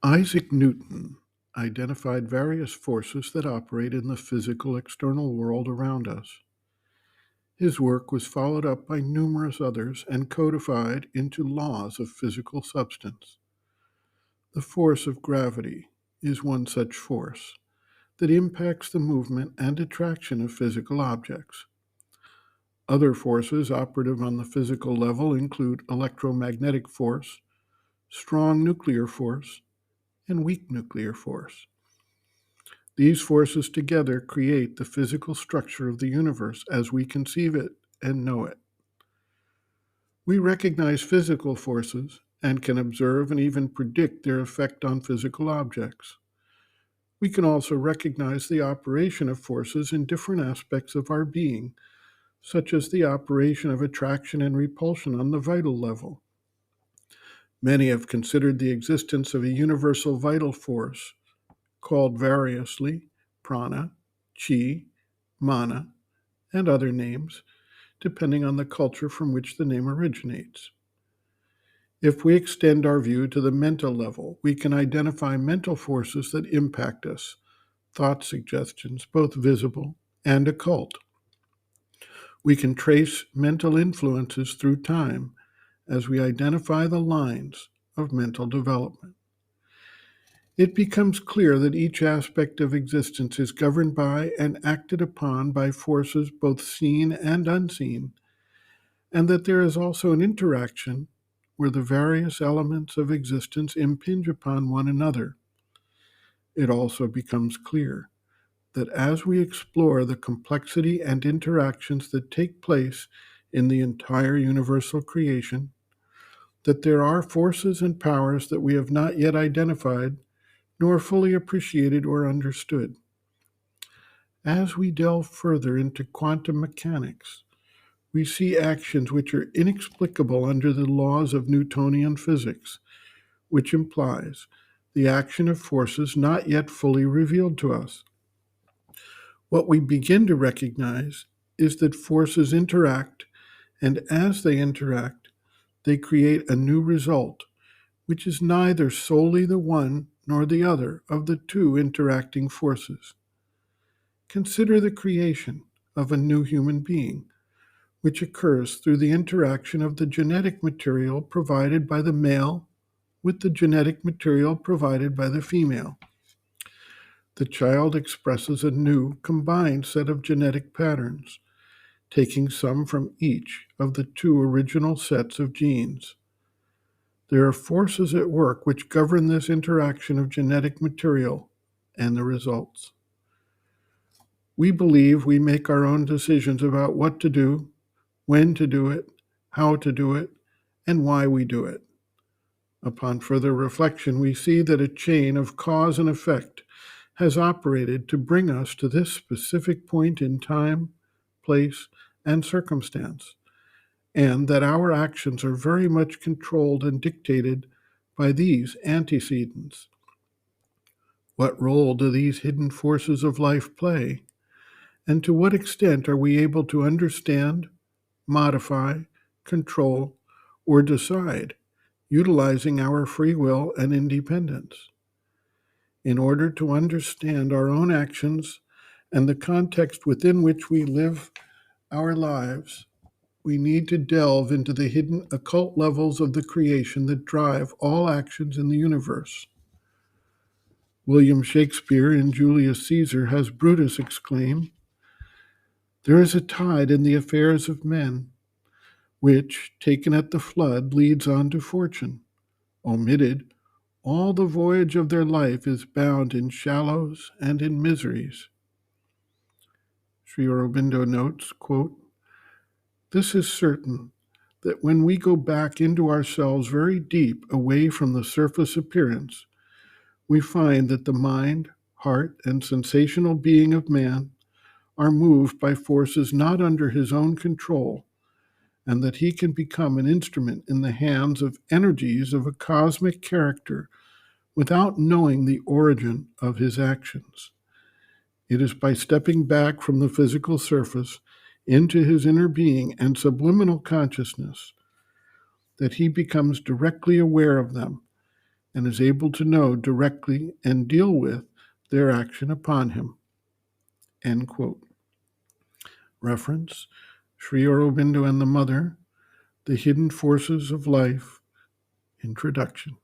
Isaac Newton identified various forces that operate in the physical external world around us. His work was followed up by numerous others and codified into laws of physical substance. The force of gravity is one such force that impacts the movement and attraction of physical objects. Other forces operative on the physical level include electromagnetic force, strong nuclear force, and weak nuclear force. These forces together create the physical structure of the universe as we conceive it and know it. We recognize physical forces and can observe and even predict their effect on physical objects. We can also recognize the operation of forces in different aspects of our being, such as the operation of attraction and repulsion on the vital level. Many have considered the existence of a universal vital force, called variously prana, chi, mana, and other names, depending on the culture from which the name originates. If we extend our view to the mental level, we can identify mental forces that impact us, thought suggestions, both visible and occult. We can trace mental influences through time as we identify the lines of mental development. It becomes clear that each aspect of existence is governed by and acted upon by forces both seen and unseen, and that there is also an interaction where the various elements of existence impinge upon one another. It also becomes clear that as we explore the complexity and interactions that take place in the entire universal creation, that there are forces and powers that we have not yet identified nor fully appreciated or understood. As we delve further into quantum mechanics, we see actions which are inexplicable under the laws of Newtonian physics, which implies the action of forces not yet fully revealed to us. What we begin to recognize is that forces interact, and as they interact, they create a new result, which is neither solely the one nor the other of the two interacting forces. Consider the creation of a new human being, which occurs through the interaction of the genetic material provided by the male with the genetic material provided by the female. The child expresses a new, combined set of genetic patterns, taking some from each of the two original sets of genes. There are forces at work which govern this interaction of genetic material and the results. We believe we make our own decisions about what to do, when to do it, how to do it, and why we do it. Upon further reflection, we see that a chain of cause and effect has operated to bring us to this specific point in time, place, and circumstance, and that our actions are very much controlled and dictated by these antecedents. What role do these hidden forces of life play? And to what extent are we able to understand, modify, control, or decide, utilizing our free will and independence? In order to understand our own actions and the context within which we live our lives, we need to delve into the hidden occult levels of the creation that drive all actions in the universe. William Shakespeare in Julius Caesar has Brutus exclaim, "There is a tide in the affairs of men, which, taken at the flood, leads on to fortune. Omitted, all the voyage of their life is bound in shallows and in miseries." Sri Aurobindo notes, quote, "This is certain, that when we go back into ourselves very deep away from the surface appearance, we find that the mind, heart, and sensational being of man are moved by forces not under his own control, and that he can become an instrument in the hands of energies of a cosmic character without knowing the origin of his actions. It is by stepping back from the physical surface into his inner being and subliminal consciousness that he becomes directly aware of them and is able to know directly and deal with their action upon him. End quote. Reference: Sri Aurobindo and the Mother, The Hidden Forces of Life, Introduction.